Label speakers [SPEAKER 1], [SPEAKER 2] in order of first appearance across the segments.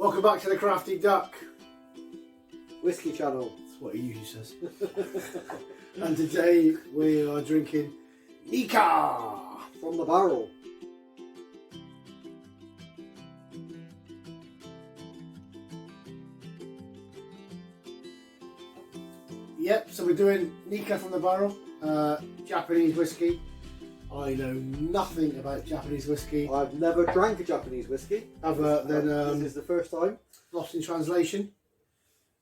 [SPEAKER 1] Welcome back to the Crafty Duck
[SPEAKER 2] Whisky channel.
[SPEAKER 1] That's what he usually says. And today we are drinking Nikka
[SPEAKER 2] From the barrel.
[SPEAKER 1] Yep, so we're doing Nikka from the barrel, Japanese whiskey. I know nothing about Japanese whiskey
[SPEAKER 2] I've never drank a Japanese whiskey.
[SPEAKER 1] other than
[SPEAKER 2] This is the first time.
[SPEAKER 1] Lost in Translation.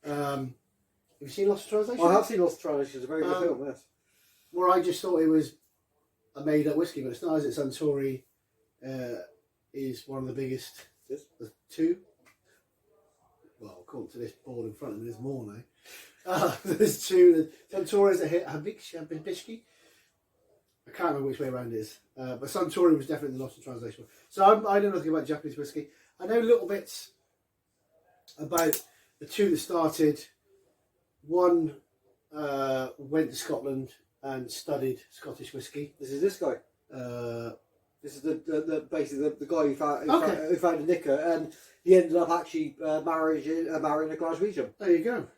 [SPEAKER 1] Have you seen Lost in Translation?
[SPEAKER 2] I have seen Lost in Translation. It's a very good film, yes.
[SPEAKER 1] Well, I just thought it was a made-up whiskey, but it's not, is it? Suntory is one of the biggest.
[SPEAKER 2] Yes.
[SPEAKER 1] There's two. Well, according to this board in front of me, there's more now. There's two. Suntory is a Hibiki. I can't remember which way around it is. But Suntory was definitely the Lost in Translation. So I know nothing about Japanese whiskey. I know little bits about the two that started. One went to Scotland and studied Scottish whiskey.
[SPEAKER 2] This is this guy. This is the basically the guy who founded Nikka, and he ended up actually marrying a Glaswegian.
[SPEAKER 1] There you go.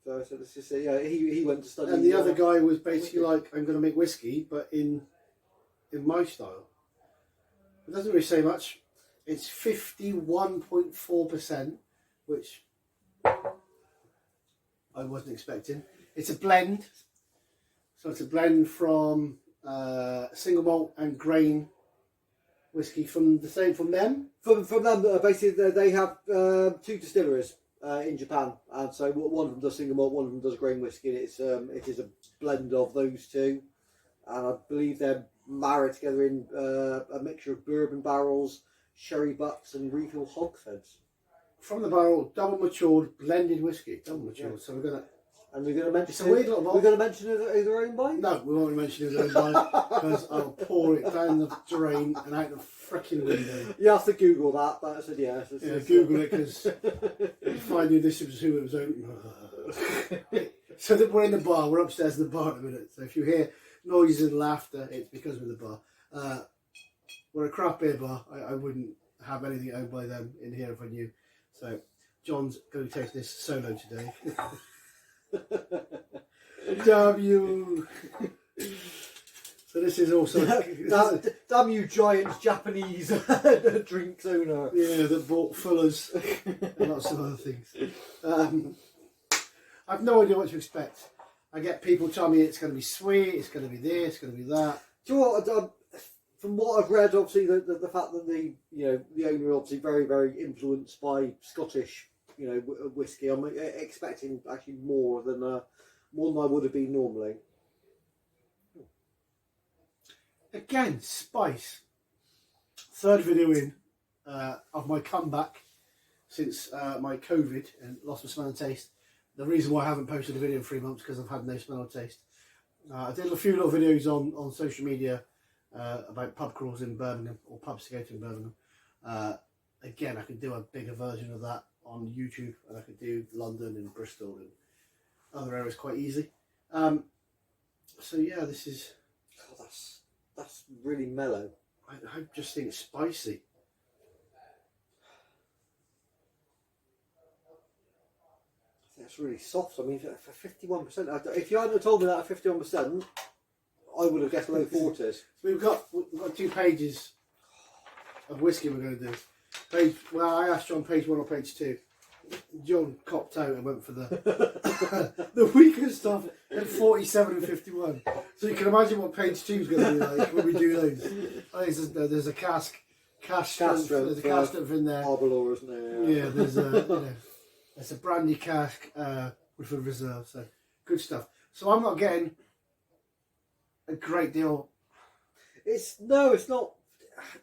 [SPEAKER 2] So this is he went to study.
[SPEAKER 1] And the other guy was basically like, I'm going to make whiskey, but in my style. It doesn't really say much. It's 51.4%, which I wasn't expecting. It's a blend. So it's a blend from single malt and grain whiskey from the same from them.
[SPEAKER 2] From them, basically they have two distilleries in Japan, and so one of them does single malt, one of them does grain whiskey. And it is a blend of those two, and I believe they're married together in a mixture of bourbon barrels, sherry butts, and refill hogsheads.
[SPEAKER 1] From the barrel, double matured blended whiskey. Double matured.
[SPEAKER 2] Yeah.
[SPEAKER 1] So we're gonna
[SPEAKER 2] mention.
[SPEAKER 1] It's a weird little
[SPEAKER 2] We're going to mention who they're owned by.
[SPEAKER 1] No, we won't mention who's owned by because I'll pour it down the drain and out the frickin' window.
[SPEAKER 2] You have to Google that, but I said yes.
[SPEAKER 1] Yeah, Google it because if I knew this was who it was owned. So that we're in the bar. We're upstairs in the bar at the minute. So if you hear noises and laughter, it's because we're in the bar. We're a craft beer bar. I wouldn't have anything owned by them in here if I knew. So John's going to taste this solo today. Damn you! So this is also
[SPEAKER 2] damn you, giant Japanese drinks owner.
[SPEAKER 1] Yeah, that bought Fuller's and lots of other things. I've no idea what to expect. I get people telling me it's going to be sweet, it's going to be this, it's going to be that.
[SPEAKER 2] Do you know what? From what I've read, obviously the fact that the owner is obviously very, very influenced by Scottish whiskey. I'm expecting actually more than I would have been normally.
[SPEAKER 1] Again, spice. Third video in of my comeback since my COVID and lost my smell and taste. The reason why I haven't posted a video in 3 months because I've had no smell or taste. I did a few little videos on social media about pub crawls in Birmingham, or pubs to go to in Birmingham. Again, I could do a bigger version of that on YouTube, and I could do London and Bristol and other areas quite easy. So yeah, this is.
[SPEAKER 2] God, that's really mellow.
[SPEAKER 1] I just think it's spicy.
[SPEAKER 2] I think it's really soft. I mean, for 51%, if you hadn't told me that at 51%, I would have guessed low 40s.
[SPEAKER 1] So we've got 2 pages of whiskey we're going to do. I asked John page 1 or page 2. John copped out and went for the the weaker stuff at 47 and 51. So you can imagine what page 2 is going to be like when we do those. I think there's a cask strength in there.
[SPEAKER 2] Arbor, isn't there?
[SPEAKER 1] Yeah, there's a brandy cask with a reserve. So good stuff. So I'm not getting a great deal.
[SPEAKER 2] It's not.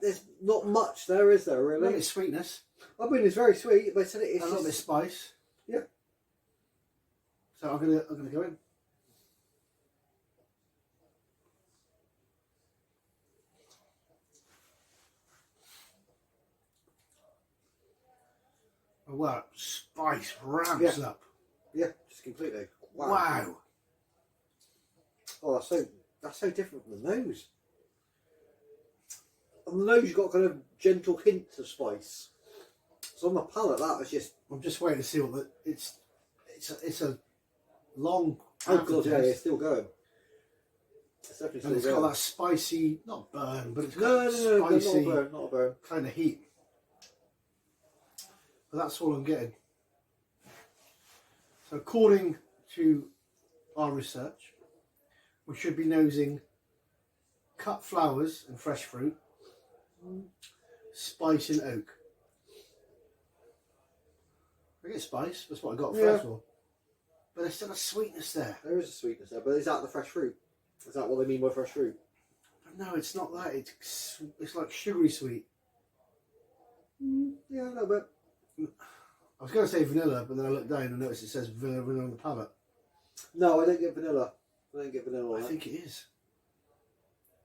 [SPEAKER 2] There's not much there, is there? Really?
[SPEAKER 1] Well, it's sweetness.
[SPEAKER 2] I mean, it's very sweet, but it's
[SPEAKER 1] a little bit of spice.
[SPEAKER 2] Yeah.
[SPEAKER 1] So I'm gonna go in. Oh, wow, spice ramps up.
[SPEAKER 2] Yeah, just completely.
[SPEAKER 1] Wow.
[SPEAKER 2] Oh, that's so different from the nose. On the nose, you've got kind of gentle hints of spice. So on the palate, that was just.
[SPEAKER 1] I'm just waiting to see what the it's a long.
[SPEAKER 2] Oh god, yeah,
[SPEAKER 1] aftertaste.
[SPEAKER 2] it's still going. It's definitely
[SPEAKER 1] And it's
[SPEAKER 2] still
[SPEAKER 1] got
[SPEAKER 2] going.
[SPEAKER 1] that spicy, not burn, but it's got
[SPEAKER 2] No,
[SPEAKER 1] spicy
[SPEAKER 2] not a burn, not a burn.
[SPEAKER 1] kind of heat. But that's all I'm getting. So according to our research, we should be nosing cut flowers and fresh fruit, spice and oak. I get spice, that's what I got first of all. But there's still a sweetness there.
[SPEAKER 2] There is a sweetness there, but is that the fresh fruit? Is that what they mean by fresh fruit?
[SPEAKER 1] No, it's not that. It's like sugary sweet.
[SPEAKER 2] Yeah, a little bit.
[SPEAKER 1] I was going to say vanilla, but then I looked down and noticed it says vanilla on the palate.
[SPEAKER 2] No, I don't get vanilla. I don't get vanilla on
[SPEAKER 1] I
[SPEAKER 2] that.
[SPEAKER 1] think it is.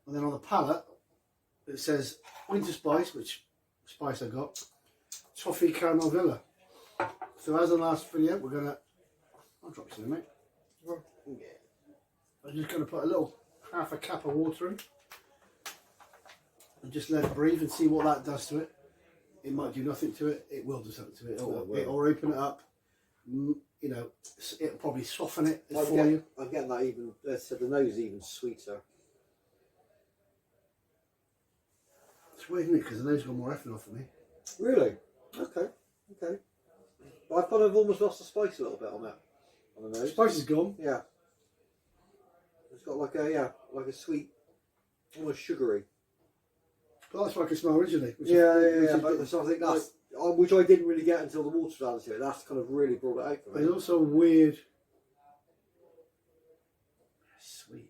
[SPEAKER 1] And then on the palate, it says winter spice, which spice I got, toffee caramel villa. So as the last video, we're gonna. I'll drop some in, mate. I'm just gonna put a little half a cup of water in, and just let it breathe and see what that does to it. It might do nothing to it. It will do something to it. It'll open it up. You know, it'll probably soften it for you.
[SPEAKER 2] I'm getting that even. So the nose is even sweeter.
[SPEAKER 1] It's weird, isn't it? Because the nose got more ethanol for me.
[SPEAKER 2] Really? Okay. Okay. But I thought I've almost lost the spice a little bit on that. On the nose.
[SPEAKER 1] Spice is gone.
[SPEAKER 2] Yeah. It's got like a sweet, almost sugary.
[SPEAKER 1] But that's what I could smell originally.
[SPEAKER 2] But so I think that's which I didn't really get until the water added to it. That's kind of really brought it out for me.
[SPEAKER 1] There's also a weird. Sweet.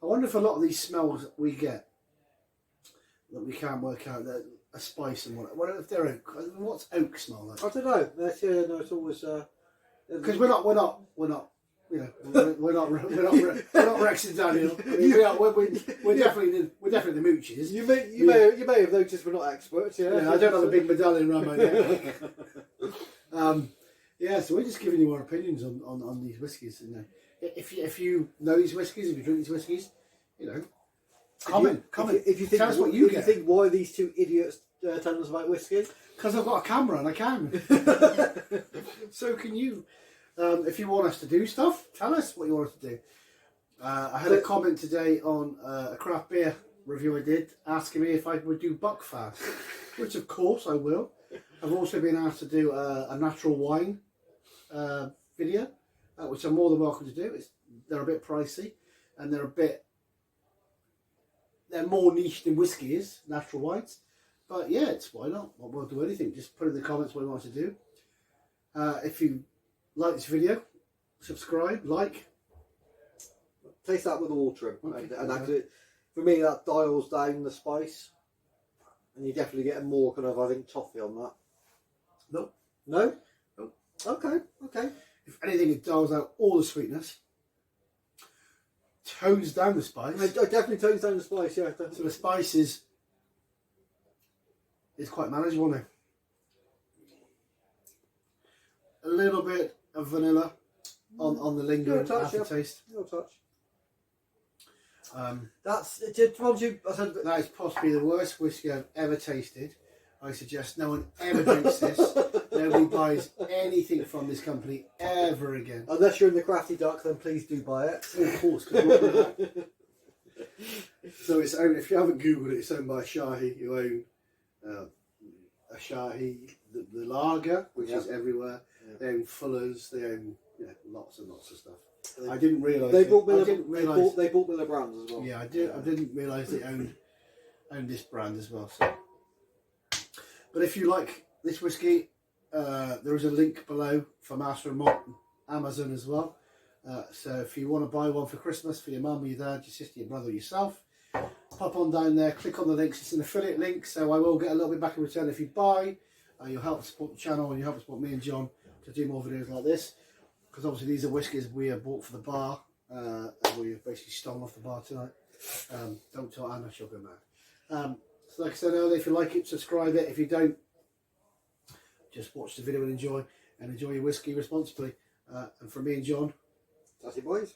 [SPEAKER 1] I wonder if a lot of these smells we get that we can't work out that a spice and what if they're oak? What's oak smell like?
[SPEAKER 2] I don't know. It's always
[SPEAKER 1] Because we're not, you know, we're not Rex and Daniel. I mean, we're definitely the mooches.
[SPEAKER 2] You may have noticed we're not experts. Yeah,
[SPEAKER 1] I don't have a big medallion around my neck. So we're just giving you our opinions on these whiskies. You know, if you know these whiskies, if you drink these whiskies, you know, comment.
[SPEAKER 2] If you think,
[SPEAKER 1] tell us what you get.
[SPEAKER 2] You think why these two idiots tell us about whiskey?
[SPEAKER 1] Because I've got a camera and I can. So can you. If you want us to do stuff, tell us what you want us to do. I had a comment today on a craft beer review I did, asking me if I would do Buckfast, which of course I will. I've also been asked to do a natural wine video, which I'm more than welcome to do. They're a bit pricey, and they're more niche than whiskey is, natural wines. But yeah, why not? We'll do anything. Just put in the comments what you want to do. If you like this video, subscribe, like.
[SPEAKER 2] Taste that with the water in.
[SPEAKER 1] Okay.
[SPEAKER 2] And actually, for me, that dials down the spice. And you're definitely getting more kind of, I think, toffee on that.
[SPEAKER 1] Nope.
[SPEAKER 2] No?
[SPEAKER 1] Nope.
[SPEAKER 2] Okay.
[SPEAKER 1] If anything, it dials out all the sweetness. Tones down the spice.
[SPEAKER 2] I definitely tones down the spice, yeah.
[SPEAKER 1] So the spice is quite manageable now. A little bit of vanilla on the lingering aftertaste.
[SPEAKER 2] No touch.
[SPEAKER 1] That is possibly the worst whiskey I've ever tasted. I suggest no one ever drinks this. Nobody buys anything from this company ever again.
[SPEAKER 2] Unless you're in the Crafty Duck, then please do buy it.
[SPEAKER 1] Of course. 'Cause we're that. So it's owned, if you haven't Googled it, it's owned by Shahi, who own a Shahi, the lager, which is everywhere. Yeah. They own Fuller's, they own lots and lots of stuff. I didn't realise
[SPEAKER 2] they bought Miller Brands as well.
[SPEAKER 1] Yeah, I didn't realise they owned this brand as well. So. But if you like this whiskey, there is a link below for Master and Malt Amazon as well. So if you want to buy one for Christmas for your mum, your dad, your sister, your brother, yourself, pop on down there, click on the links. It's an affiliate link, so I will get a little bit back in return if you buy. You'll help support the channel and you'll help support me and John to do more videos like this. Because obviously these are whiskies we have bought for the bar. And we've basically stolen off the bar tonight. Don't tell Anna, she'll go mad. So like I said earlier, if you like it, subscribe it. If you don't, just watch the video and enjoy your whiskey responsibly. And from me and John,
[SPEAKER 2] that's it, boys.